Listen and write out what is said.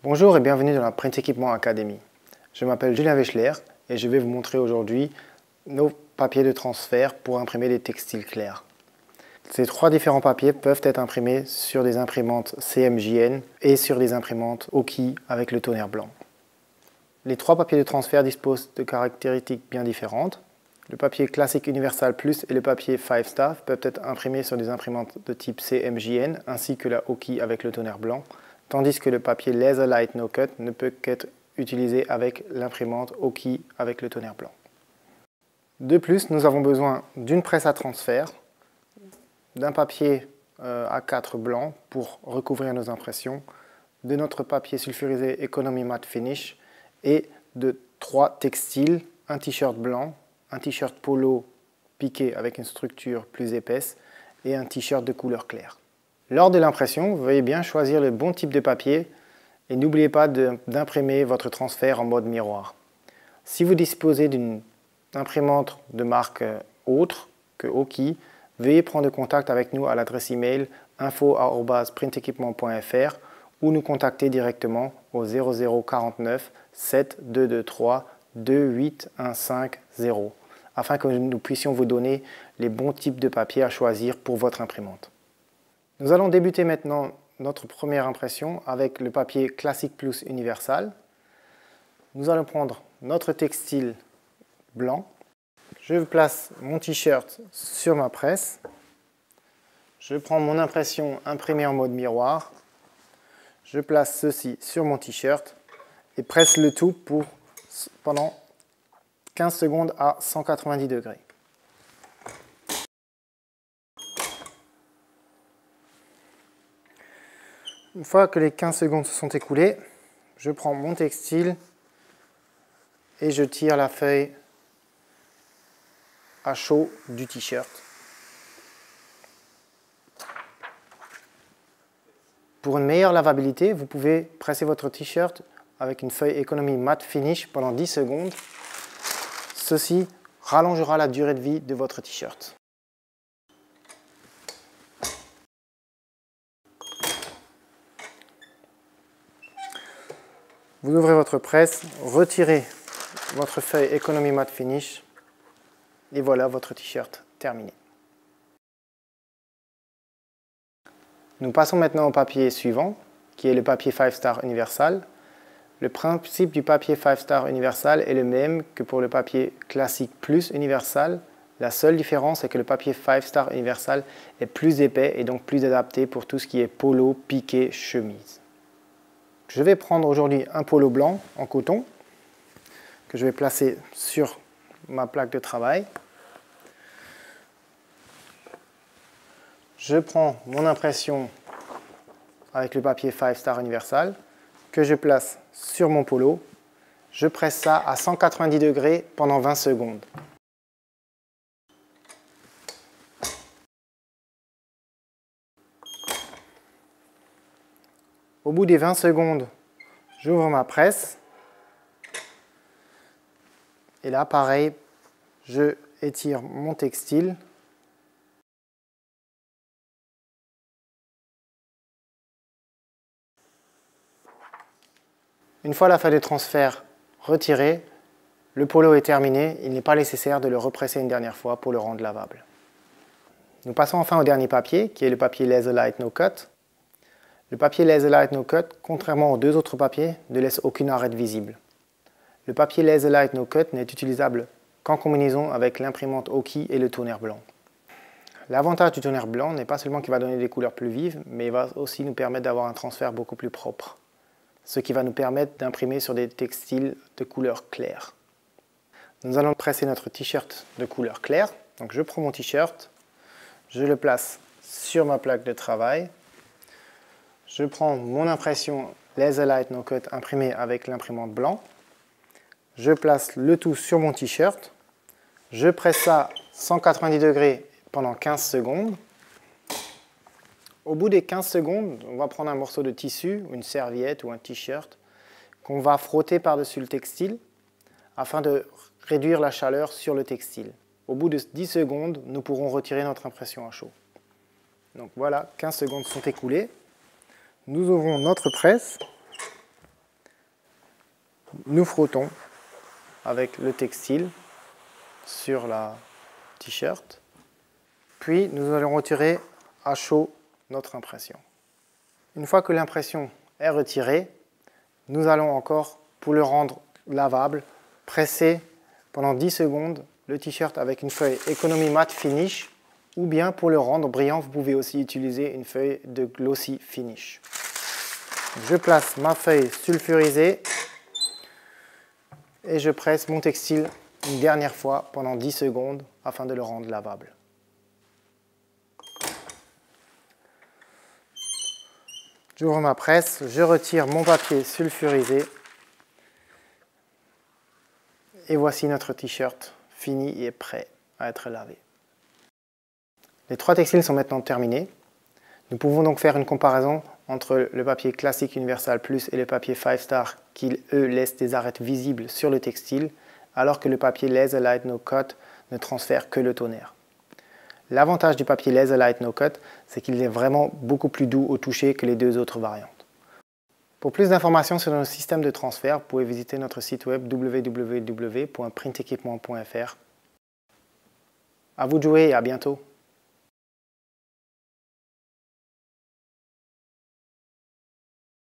Bonjour et bienvenue dans la Print Equipment Academy. Je m'appelle Julien Wechsler et je vais vous montrer aujourd'hui nos papiers de transfert pour imprimer des textiles clairs. Ces trois différents papiers peuvent être imprimés sur des imprimantes CMJN et sur des imprimantes Oki avec le tonnerre blanc. Les trois papiers de transfert disposent de caractéristiques bien différentes. Le papier classique Universal Plus et le papier 5 Star peuvent être imprimés sur des imprimantes de type CMJN ainsi que la Oki avec le tonnerre blanc, tandis que le papier Laser Light No Cut ne peut qu'être utilisé avec l'imprimante Oki avec le tonnerre blanc. De plus, nous avons besoin d'une presse à transfert, d'un papier A4 blanc pour recouvrir nos impressions, de notre papier sulfurisé Economy Matte Finish et de 3 textiles, un t-shirt blanc, un t-shirt polo piqué avec une structure plus épaisse et un t-shirt de couleur claire. Lors de l'impression, veuillez bien choisir le bon type de papier et n'oubliez pas d'imprimer votre transfert en mode miroir. Si vous disposez d'une imprimante de marque autre que Oki, veuillez prendre contact avec nous à l'adresse email info@printequipement.fr ou nous contacter directement au 0049 7223 28150 afin que nous puissions vous donner les bons types de papier à choisir pour votre imprimante. Nous allons débuter maintenant notre première impression avec le papier Classic Plus Universal. Nous allons prendre notre textile blanc. Je place mon t-shirt sur ma presse. Je prends mon impression imprimée en mode miroir. Je place ceci sur mon t-shirt et presse le tout pendant 15 secondes à 190 degrés. Une fois que les 15 secondes se sont écoulées, je prends mon textile et je tire la feuille à chaud du t-shirt. Pour une meilleure lavabilité, vous pouvez presser votre t-shirt avec une feuille Economy Matte Finish pendant 10 secondes. Ceci rallongera la durée de vie de votre t-shirt. Vous ouvrez votre presse, retirez votre feuille Economy Matte Finish et voilà votre t-shirt terminé. Nous passons maintenant au papier suivant, qui est le papier 5 Star Universal. Le principe du papier 5 Star Universal est le même que pour le papier classique Plus Universal. La seule différence est que le papier 5 Star Universal est plus épais et donc plus adapté pour tout ce qui est polo, piqué, chemise. Je vais prendre aujourd'hui un polo blanc en coton que je vais placer sur ma plaque de travail. Je prends mon impression avec le papier 5 Star Universal que je place sur mon polo. Je presse ça à 190 degrés pendant 20 secondes. Au bout des 20 secondes, j'ouvre ma presse. Et là, pareil, je étire mon textile. Une fois la feuille de transfert retirée, le polo est terminé. Il n'est pas nécessaire de le represser une dernière fois pour le rendre lavable. Nous passons enfin au dernier papier, qui est le papier Laser Light No Cut. Le papier Laser Light No Cut, contrairement aux deux autres papiers, ne laisse aucune arête visible. Le papier Laser Light No Cut n'est utilisable qu'en combinaison avec l'imprimante Oki et le tonnerre blanc. L'avantage du tonnerre blanc n'est pas seulement qu'il va donner des couleurs plus vives, mais il va aussi nous permettre d'avoir un transfert beaucoup plus propre, ce qui va nous permettre d'imprimer sur des textiles de couleur claire. Nous allons presser notre t-shirt de couleur claire. Donc je prends mon t-shirt, je le place sur ma plaque de travail. Je prends mon impression Laser Light No Cut imprimée avec l'imprimante blanc. Je place le tout sur mon t-shirt. Je presse ça 190 degrés pendant 15 secondes. Au bout des 15 secondes, on va prendre un morceau de tissu, une serviette ou un t-shirt qu'on va frotter par-dessus le textile afin de réduire la chaleur sur le textile. Au bout de 10 secondes, nous pourrons retirer notre impression à chaud. Donc voilà, 15 secondes sont écoulées. Nous ouvrons notre presse nous frottons avec le textile sur la t-shirt. Puis nous allons retirer à chaud notre impression. Une fois que l'impression est retirée, nous allons encore, pour le rendre lavable, presser pendant 10 secondes le t-shirt avec une feuille Economy Matte Finish, ou bien pour le rendre brillant, vous pouvez aussi utiliser une feuille de Glossy Finish. Je place ma feuille sulfurisée et je presse mon textile une dernière fois pendant 10 secondes afin de le rendre lavable. J'ouvre ma presse, je retire mon papier sulfurisé et voici notre t-shirt fini et prêt à être lavé. Les 3 textiles sont maintenant terminés. Nous pouvons donc faire une comparaison entre le papier classique Universal Plus et le papier 5 Star qui, eux, laissent des arêtes visibles sur le textile, alors que le papier Laser Light No Cut ne transfère que le toner. L'avantage du papier Laser Light No Cut, c'est qu'il est vraiment beaucoup plus doux au toucher que les 2 autres variantes. Pour plus d'informations sur nos systèmes de transfert, vous pouvez visiter notre site web www.printequipement.fr. À vous de jouer et à bientôt!